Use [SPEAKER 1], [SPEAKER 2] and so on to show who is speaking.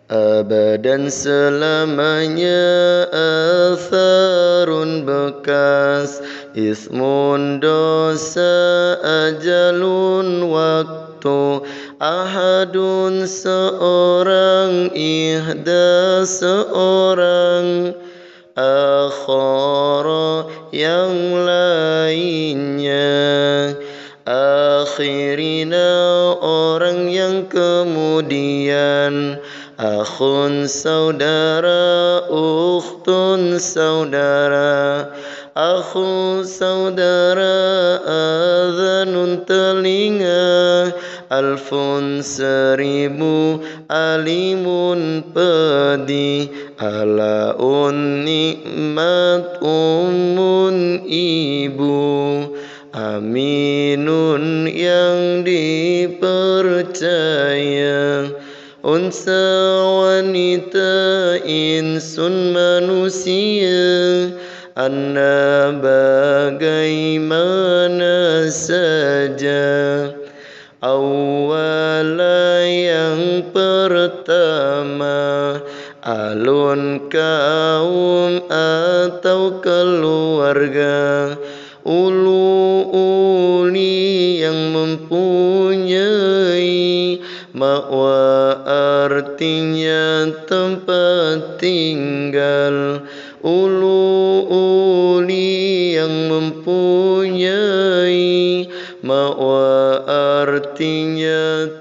[SPEAKER 1] abadan selamanya, atharun bekas, ismun dosa, ajalun waktu, ahadun seorang, ihda seorang, akhara yang lainnya, akhirina orang yang kemudian, akhun saudara, ukhtun saudara, akhu saudara, adhanun telinga, alfun seribu, alimun pedih, alaun nikmat, ummun ibu, aminun yang dipercaya, unsa wanita, insun manusia, anna bagaimana saja, awala yang pertama, alun kaum atau keluarga, uli yang mempunyai, ma'wa artinya tempat tinggal, uli yang mempunyai, ma'wa artinya